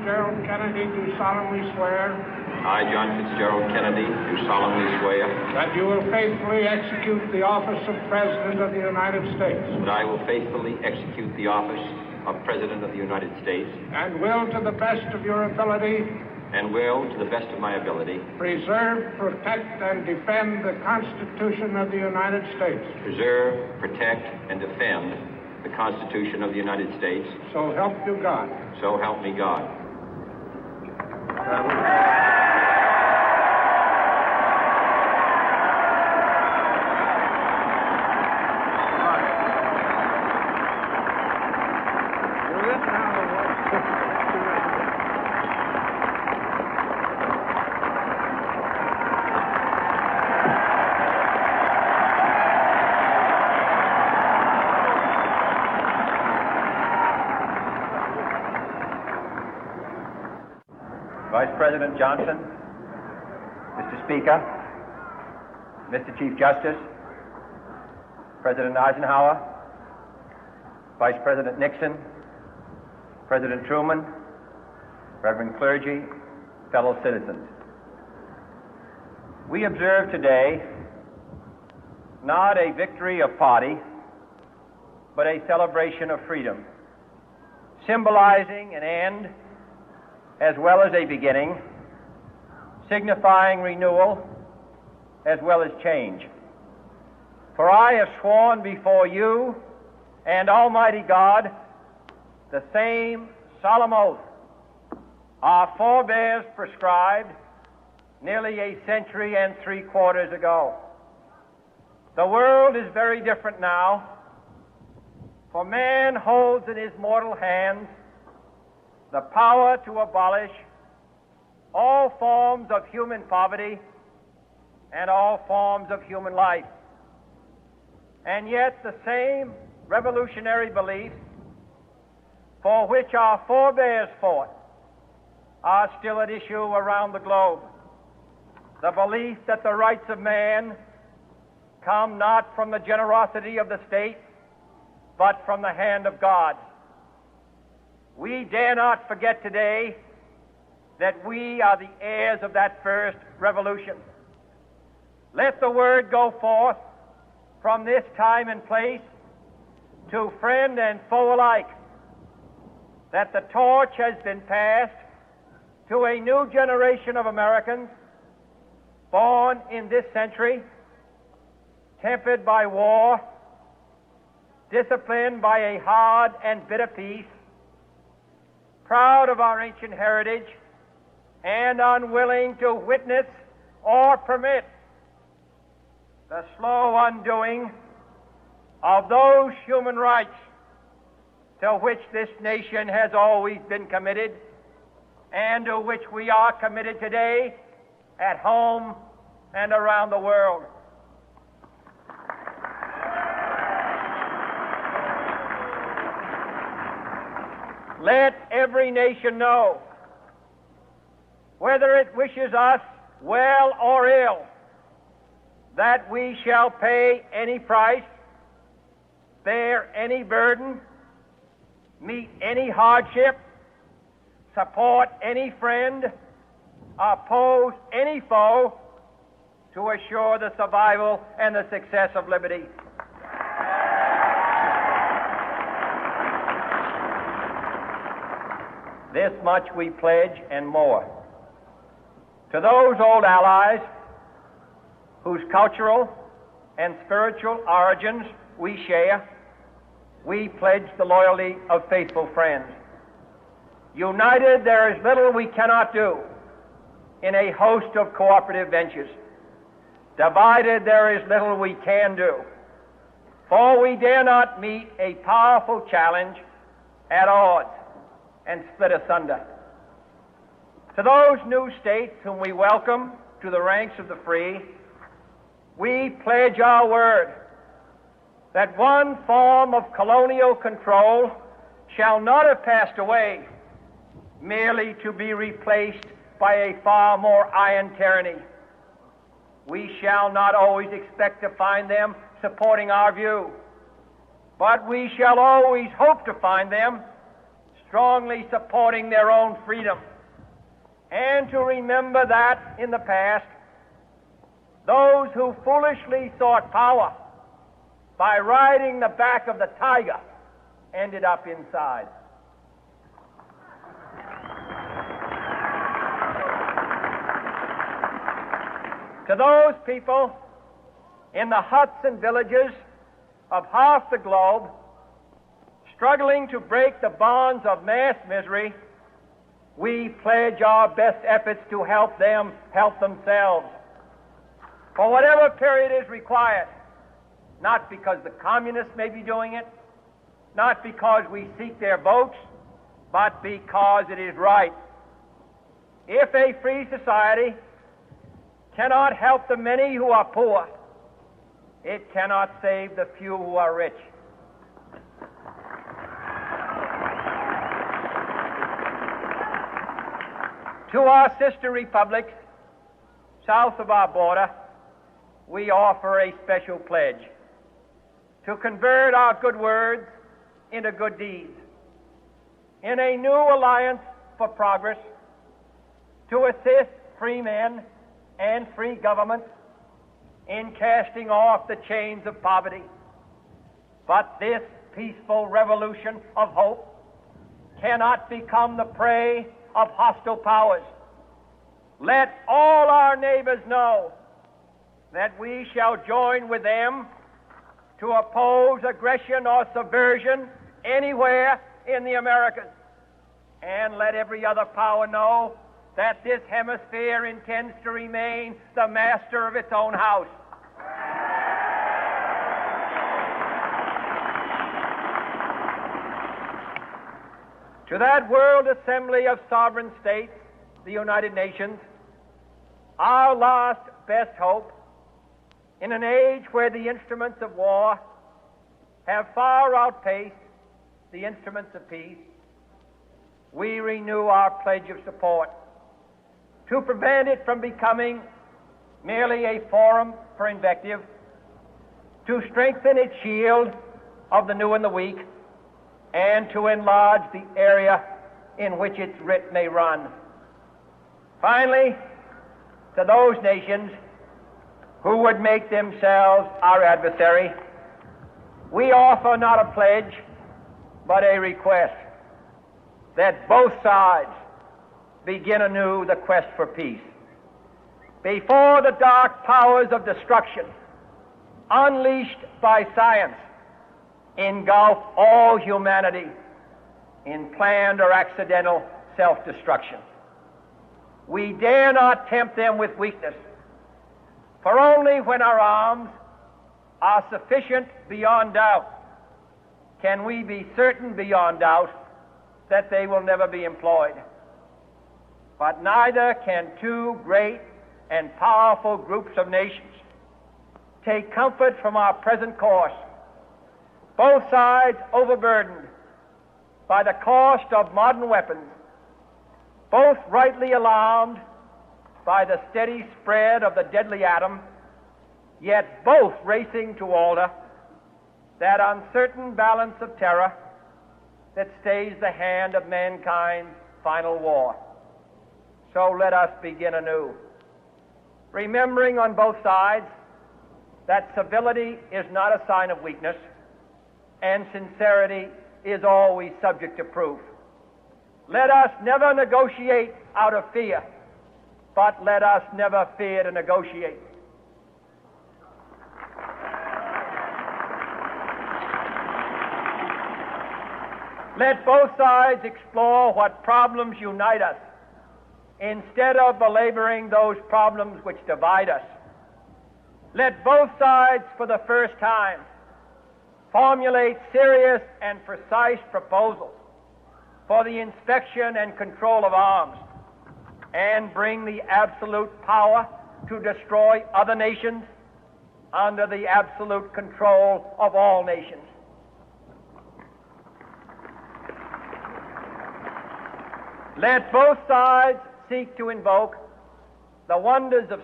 Fitzgerald Kennedy, do solemnly swear. I, John Fitzgerald Kennedy, do solemnly swear. That you will faithfully execute the office of President of the United States. That I will faithfully execute the office of President of the United States. And will, to the best of your ability. And will, to the best of my ability. Preserve, protect, and defend the Constitution of the United States. Preserve, protect, and defend the Constitution of the United States. So help you God. So help me God. Vice President Johnson, Mr. Speaker, Mr. Chief Justice, President Eisenhower, Vice President Nixon, President Truman, Reverend clergy, fellow citizens. We observe today not a victory of party, but a celebration of freedom, symbolizing an end as well as a beginning, signifying renewal as well as change. For I have sworn before you and Almighty God the same solemn oath our forebears prescribed nearly a century and 3/4 ago. The world is very different now, for man holds in his mortal hands the power to abolish all forms of human poverty and all forms of human life. And yet the same revolutionary beliefs for which our forebears fought are still at issue around the globe. The belief that the rights of man come not from the generosity of the state, but from the hand of God. We dare not forget today that we are the heirs of that first revolution. Let the word go forth from this time and place to friend and foe alike that the torch has been passed to a new generation of Americans born in this century, tempered by war, disciplined by a hard and bitter peace, proud of our ancient heritage, and unwilling to witness or permit the slow undoing of those human rights to which this nation has always been committed and to which we are committed today at home and around the world. Let every nation know, whether it wishes us well or ill, that we shall pay any price, bear any burden, meet any hardship, support any friend, oppose any foe to assure the survival and the success of liberty. This much we pledge and more. To those old allies whose cultural and spiritual origins we share, we pledge the loyalty of faithful friends. United, there is little we cannot do in a host of cooperative ventures. Divided, there is little we can do, for we dare not meet a powerful challenge at odds and split asunder. To those new states whom we welcome to the ranks of the free, we pledge our word that one form of colonial control shall not have passed away, merely to be replaced by a far more iron tyranny. We shall not always expect to find them supporting our view, but we shall always hope to find them strongly supporting their own freedom, and to remember that in the past, those who foolishly sought power by riding the back of the tiger ended up inside. To those people in the huts and villages of half the globe struggling to break the bonds of mass misery, we pledge our best efforts to help them help themselves for whatever period is required, not because the communists may be doing it, not because we seek their votes, but because it is right. If a free society cannot help the many who are poor, it cannot save the few who are rich. To our sister republics south of our border, we offer a special pledge to convert our good words into good deeds, in a new alliance for progress, to assist free men and free governments in casting off the chains of poverty. But this peaceful revolution of hope cannot become the prey of hostile powers. Let all our neighbors know that we shall join with them to oppose aggression or subversion anywhere in the Americas. And let every other power know that this hemisphere intends to remain the master of its own house. To that World Assembly of Sovereign States, the United Nations, our last best hope, in an age where the instruments of war have far outpaced the instruments of peace, we renew our pledge of support to prevent it from becoming merely a forum for invective, to strengthen its shield of the new and the weak, and to enlarge the area in which its writ may run. Finally, to those nations who would make themselves our adversary, we offer not a pledge, but a request that both sides begin anew the quest for peace. Before the dark powers of destruction, unleashed by science, engulf all humanity in planned or accidental self-destruction, we dare not tempt them with weakness, for only when our arms are sufficient beyond doubt can we be certain beyond doubt that they will never be employed. But neither can two great and powerful groups of nations take comfort from our present course, both sides overburdened by the cost of modern weapons, both rightly alarmed by the steady spread of the deadly atom, yet both racing to alter that uncertain balance of terror that stays the hand of mankind's final war. So let us begin anew, remembering on both sides that civility is not a sign of weakness, and sincerity is always subject to proof. Let us never negotiate out of fear, but let us never fear to negotiate. Let both sides explore what problems unite us, instead of belaboring those problems which divide us. Let both sides, for the first time, formulate serious and precise proposals for the inspection and control of arms, and bring the absolute power to destroy other nations under the absolute control of all nations. Let both sides seek to invoke the wonders of